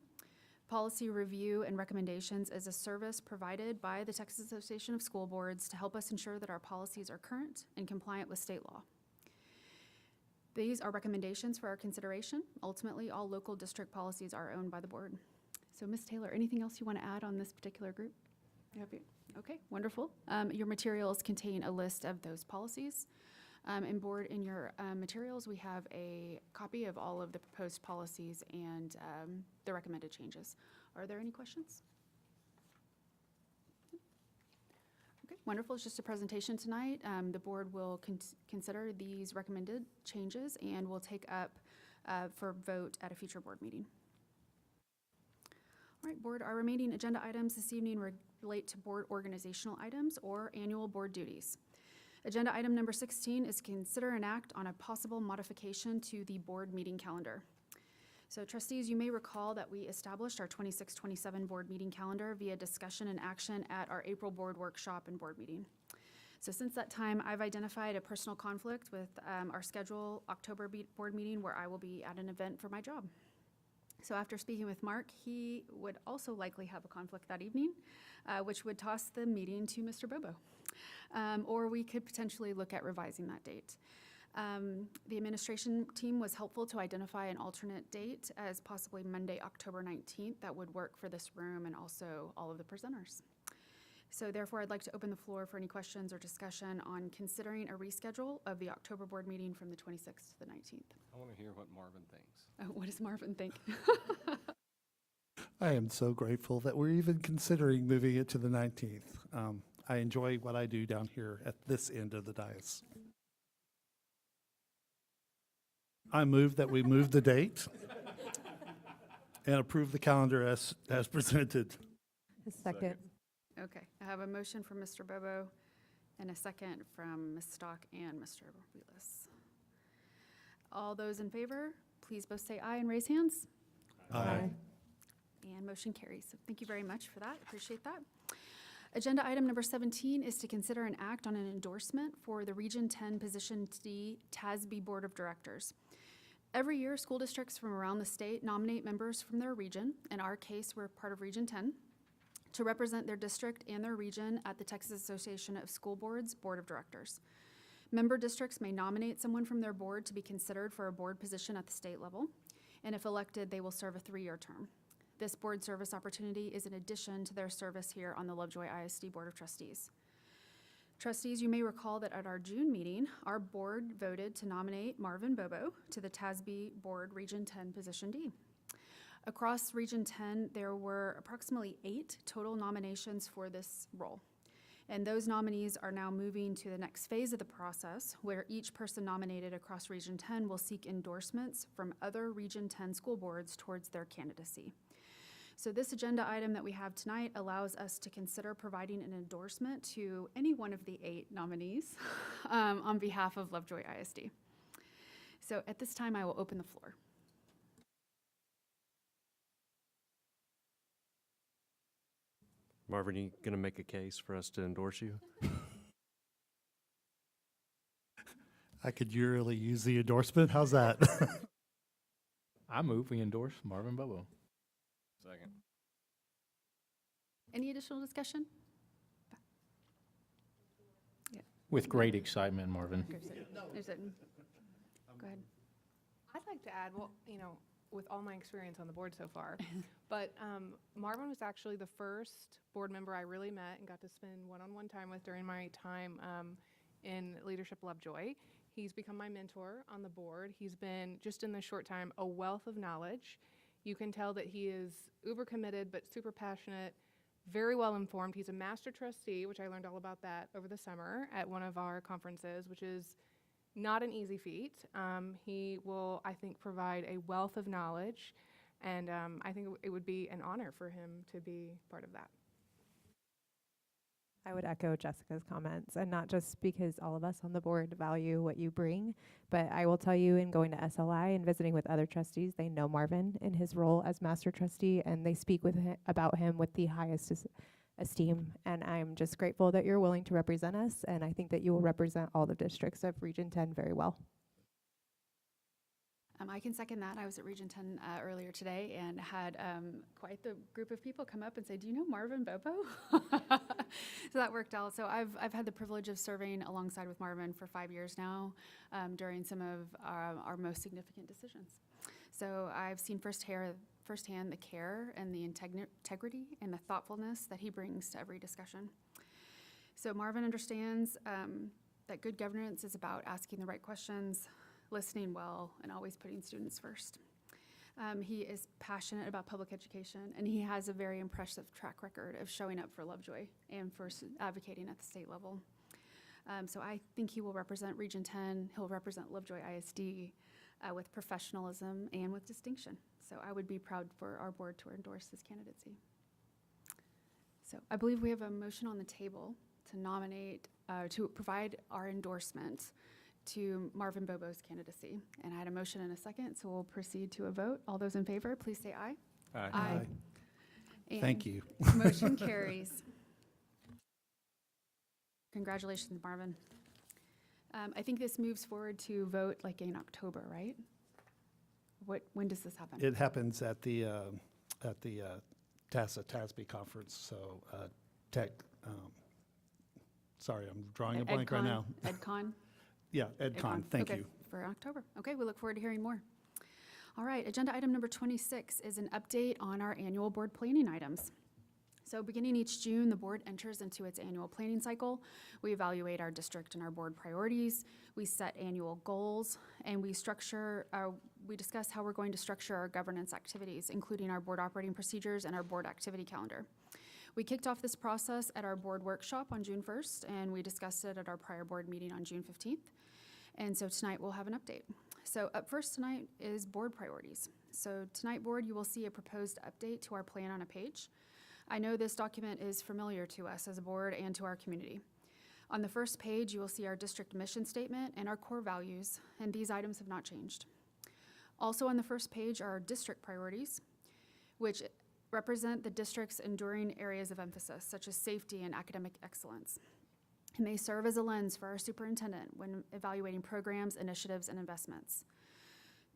Policy review and recommendations is a service provided by the Texas Association of School Boards to help us ensure that our policies are current and compliant with state law. These are recommendations for our consideration. Ultimately, all local district policies are owned by the board. So Ms. Taylor, anything else you want to add on this particular group? Okay, wonderful. Your materials contain a list of those policies. And board, in your materials, we have a copy of all of the proposed policies and the recommended changes. Are there any questions? Okay, wonderful. It's just a presentation tonight. The board will consider these recommended changes and will take up for vote at a future board meeting. All right, board, our remaining agenda items this evening relate to board organizational items or annual board duties. Agenda item number 16 is consider an act on a possible modification to the board meeting calendar. So trustees, you may recall that we established our 26-27 board meeting calendar via discussion and action at our April board workshop and board meeting. So since that time, I've identified a personal conflict with our scheduled October board meeting where I will be at an event for my job. So after speaking with Mark, he would also likely have a conflict that evening, which would toss the meeting to Mr. Bobo. Or we could potentially look at revising that date. The administration team was helpful to identify an alternate date as possibly Monday, October 19th that would work for this room and also all of the presenters. So therefore, I'd like to open the floor for any questions or discussion on considering a reschedule of the October board meeting from the 26th to the 19th. I want to hear what Marvin thinks. What does Marvin think? I am so grateful that we're even considering moving it to the 19th. I enjoy what I do down here at this end of the dais. I move that we move the date and approve the calendar as presented. Second. Okay, I have a motion from Mr. Bobo and a second from Ms. Stock and Mr. Wheelis. All those in favor, please both say aye and raise hands. Aye. And motion carries. So thank you very much for that. Appreciate that. Agenda item number 17 is to consider an act on an endorsement for the Region 10 Position D TASB Board of Directors. Every year, school districts from around the state nominate members from their region. In our case, we're part of Region 10, to represent their district and their region at the Texas Association of School Boards Board of Directors. Member districts may nominate someone from their board to be considered for a board position at the state level, and if elected, they will serve a 3-year term. This board service opportunity is in addition to their service here on the Lovejoy ISD Board of Trustees. Trustees, you may recall that at our June meeting, our board voted to nominate Marvin Bobo to the TASB Board Region 10 Position D. Across Region 10, there were approximately 8 total nominations for this role. And those nominees are now moving to the next phase of the process, where each person nominated across Region 10 will seek endorsements from other Region 10 school boards towards their candidacy. So this agenda item that we have tonight allows us to consider providing an endorsement to any one of the 8 nominees on behalf of Lovejoy ISD. So at this time, I will open the floor. Marvin, you going to make a case for us to endorse you? I could really use the endorsement. How's that? I move we endorse Marvin Bobo. Second. Any additional discussion? With great excitement, Marvin. There's a- Go ahead. I'd like to add, well, with all my experience on the board so far, but Marvin was actually the first board member I really met and got to spend one-on-one time with during my time in Leadership Lovejoy. He's become my mentor on the board. He's been, just in this short time, a wealth of knowledge. You can tell that he is uber committed, but super passionate, very well informed. He's a master trustee, which I learned all about that over the summer at one of our conferences, which is not an easy feat. He will, I think, provide a wealth of knowledge, and I think it would be an honor for him to be part of that. I would echo Jessica's comments, and not just because all of us on the board value what you bring, but I will tell you, in going to SLI and visiting with other trustees, they know Marvin in his role as master trustee, and they speak with about him with the highest esteem. And I'm just grateful that you're willing to represent us, and I think that you will represent all the districts of Region 10 very well. I can second that. I was at Region 10 earlier today and had quite the group of people come up and say, "Do you know Marvin Bobo?" So that worked out. So I've had the privilege of serving alongside with Marvin for 5 years now during some of our most significant decisions. So I've seen firsthand the care and the integrity and the thoughtfulness that he brings to every discussion. So Marvin understands that good governance is about asking the right questions, listening well, and always putting students first. He is passionate about public education, and he has a very impressive track record of showing up for Lovejoy and for advocating at the state level. So I think he will represent Region 10. He'll represent Lovejoy ISD with professionalism and with distinction. So I would be proud for our board to endorse his candidacy. So I believe we have a motion on the table to nominate, to provide our endorsement to Marvin Bobo's candidacy. And I had a motion and a second, so we'll proceed to a vote. All those in favor, please say aye. Aye. Aye. And Thank you. Motion carries. Congratulations, Marvin. I think this moves forward to vote like in October, right? When does this happen? It happens at the TASB conference, so sorry, I'm drawing a blank right now. EdCon? Yeah, EdCon, thank Okay, you. for October. Okay, we look forward to hearing more. All right, agenda item number 26 is an update on our annual board planning items. So beginning each June, the board enters into its annual planning cycle. We evaluate our district and our board priorities. We set annual goals, and we discuss how we're going to structure our governance activities, including our board operating procedures and our board activity calendar. We kicked off this process at our board workshop on June 1st, and we discussed it at our prior board meeting on June 15th. And so tonight we'll have an update. So up first tonight is board priorities. So tonight, board, you will see a proposed update to our plan on a page. I know this document is familiar to us as a board and to our community. On the first page, you will see our district mission statement and our core values, and these items have not changed. Also on the first page are our district priorities, which represent the district's enduring areas of emphasis, such as safety and academic excellence. And they serve as a lens for our superintendent when evaluating programs, initiatives, and investments.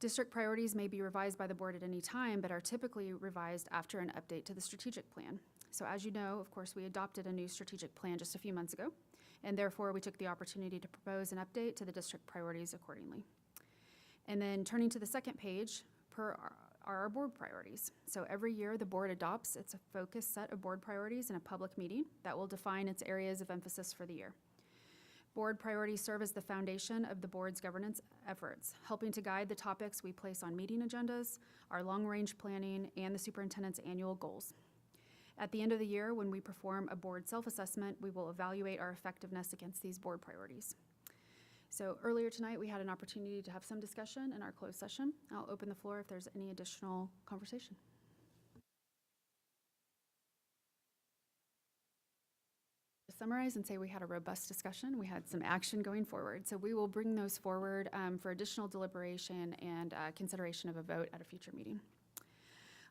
District priorities may be revised by the board at any time, but are typically revised after an update to the strategic plan. So as you know, of course, we adopted a new strategic plan just a few months ago, and therefore we took the opportunity to propose an update to the district priorities accordingly. And then turning to the second page, are our board priorities. So every year, the board adopts its focused set of board priorities in a public meeting that will define its areas of emphasis for the year. Board priorities serve as the foundation of the board's governance efforts, helping to guide the topics we place on meeting agendas, our long-range planning, and the superintendent's annual goals. At the end of the year, when we perform a board self-assessment, we will evaluate our effectiveness against these board priorities. So earlier tonight, we had an opportunity to have some discussion in our closed session. I'll open the floor if there's any additional conversation. To summarize and say we had a robust discussion, we had some action going forward. So we will bring those forward for additional deliberation and consideration of a vote at a future meeting.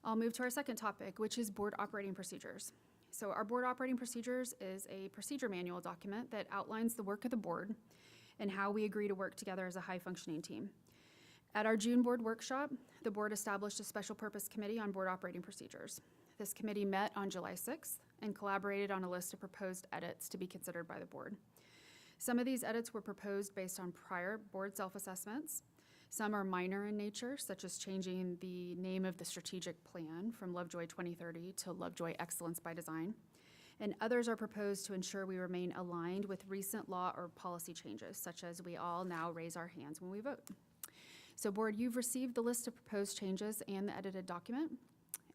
I'll move to our second topic, which is board operating procedures. So our board operating procedures is a procedure manual document that outlines the work of the board and how we agree to work together as a high-functioning team. At our June board workshop, the board established a special purpose committee on board operating procedures. This committee met on July 6th and collaborated on a list of proposed edits to be considered by the board. Some of these edits were proposed based on prior board self-assessments. Some are minor in nature, such as changing the name of the strategic plan from Lovejoy 2030 to Lovejoy Excellence by Design. And others are proposed to ensure we remain aligned with recent law or policy changes, such as we all now raise our hands when we vote. So board, you've received the list of proposed changes and the edited document,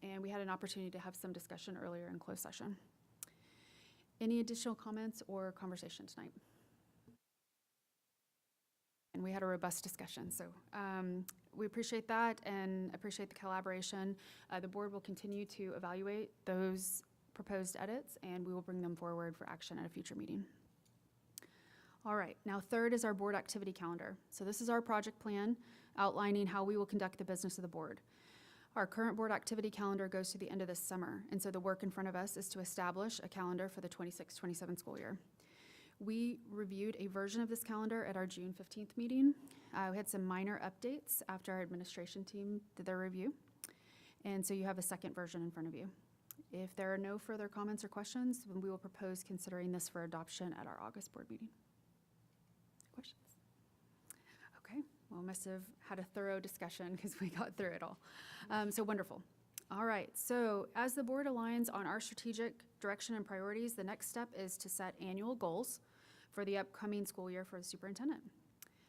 and we had an opportunity to have some discussion earlier in closed session. Any additional comments or conversation tonight? And we had a robust discussion, so we appreciate that and appreciate the collaboration. The board will continue to evaluate those proposed edits, and we will bring them forward for action at a future meeting. All right, now third is our board activity calendar. So this is our project plan outlining how we will conduct the business of the board. Our current board activity calendar goes to the end of this summer, and so the work in front of us is to establish a calendar for the 26-27 school year. We reviewed a version of this calendar at our June 15th meeting. We had some minor updates after our administration team did their review, and so you have a second version in front of you. If there are no further comments or questions, then we will propose considering this for adoption at our August board meeting. Questions? Okay, well, must have had a thorough discussion because we got through it all. So wonderful. All right, so as the board aligns on our strategic direction and priorities, the next step is to set annual goals for the upcoming school year for the superintendent.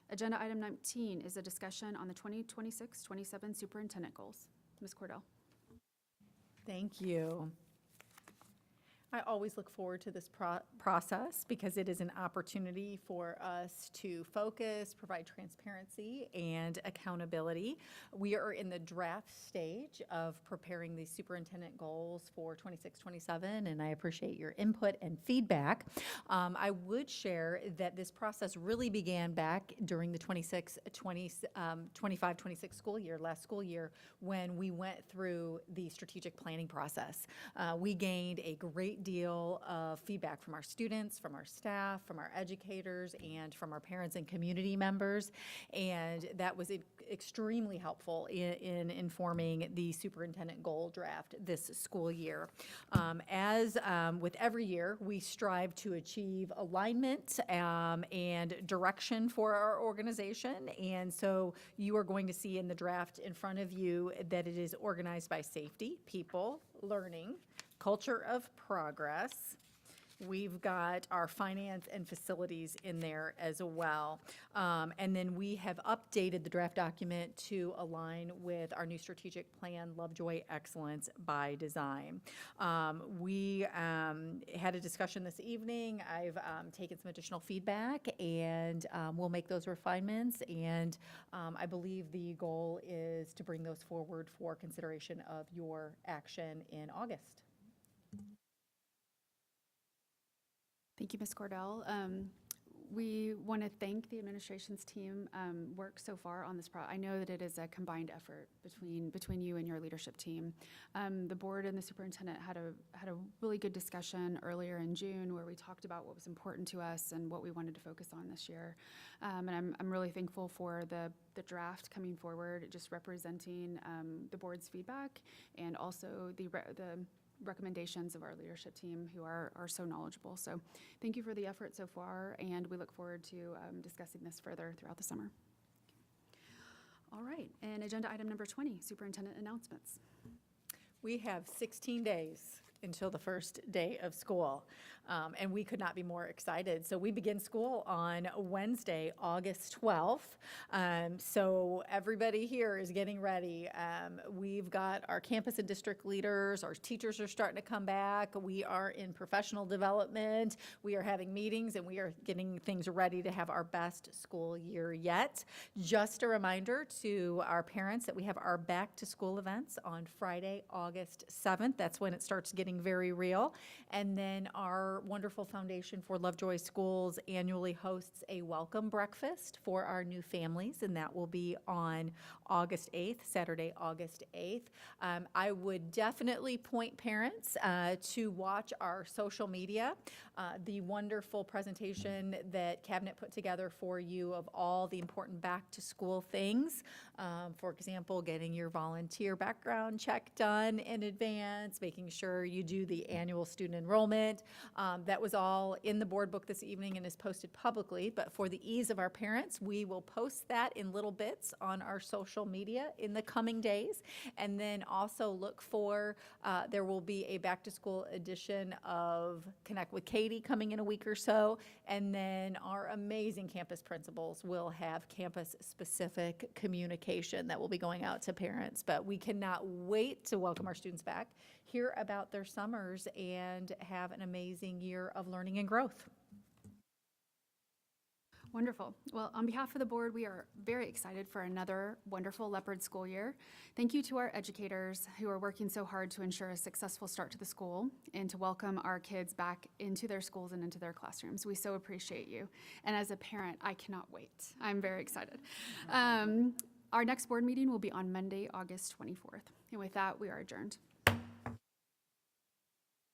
Agenda item 19 is a discussion on the 2026-27 superintendent goals. Ms. Cordell. Thank you. I always look forward to this process because it is an opportunity for us to focus, provide transparency, and accountability. We are in the draft stage of preparing the superintendent goals for 26-27, and I appreciate your input and feedback. I would share that this process really began back during the 25-26 school year, last school year, when we went through the strategic planning process. We gained a great deal of feedback from our students, from our staff, from our educators, and from our parents and community members, and that was extremely helpful in informing the superintendent goal draft this school year. As with every year, we strive to achieve alignment and direction for our organization, and so you are going to see in the draft in front of you that it is organized by safety, people, learning, culture of progress. We've got our finance and facilities in there as well. And then we have updated the draft document to align with our new strategic plan, Lovejoy Excellence by Design. We had a discussion this evening. I've taken some additional feedback, and we'll make those refinements. And I believe the goal is to bring those forward for consideration of your action in August. Thank you, Ms. Cordell. We want to thank the administration's team work so far on this I know that it is a combined effort between you and your leadership team. The board and the superintendent had a really good discussion earlier in June where we talked about what was important to us and what we wanted to focus on this year. And I'm really thankful for the draft coming forward, just representing the board's feedback and also the recommendations of our leadership team who are so knowledgeable. So thank you for the effort so far, and we look forward to discussing this further throughout the summer. All right, and agenda item number 20, superintendent announcements. We have 16 days until the first day of school, and we could not be more excited. So we begin school on Wednesday, August 12th. So everybody here is getting ready. We've got our campus and district leaders, our teachers are starting to come back. We are in professional development. We are having meetings, and we are getting things ready to have our best school year yet. Just a reminder to our parents that we have our back to school events on Friday, August 7th. That's when it starts getting very real. And then our wonderful Foundation for Lovejoy Schools annually hosts a welcome breakfast for our new families, and that will be on August 8th, Saturday, August 8th. I would definitely point parents to watch our social media, the wonderful presentation that Cabinet put together for you of all the important back to school things. For example, getting your volunteer background check done in advance, making sure you do the annual student enrollment. That was all in the board book this evening and is posted publicly, but for the ease of our parents, we will post that in little bits on our social media in the coming days. And then also look for, there will be a back to school edition of Connect with Katie coming in a week or so. And then our amazing campus principals will have campus specific communication that will be going out to parents. But we cannot wait to welcome our students back, hear about their summers, and have an amazing year of learning and growth. Wonderful. Well, on behalf of the board, we are very excited for another wonderful Leopard school year. Thank you to our educators who are working so hard to ensure a successful start to the school and to welcome our kids back into their schools and into their classrooms. We so appreciate you. And as a parent, I cannot wait. I'm very excited. Our next board meeting will be on Monday, August 24th. And with that, we are adjourned.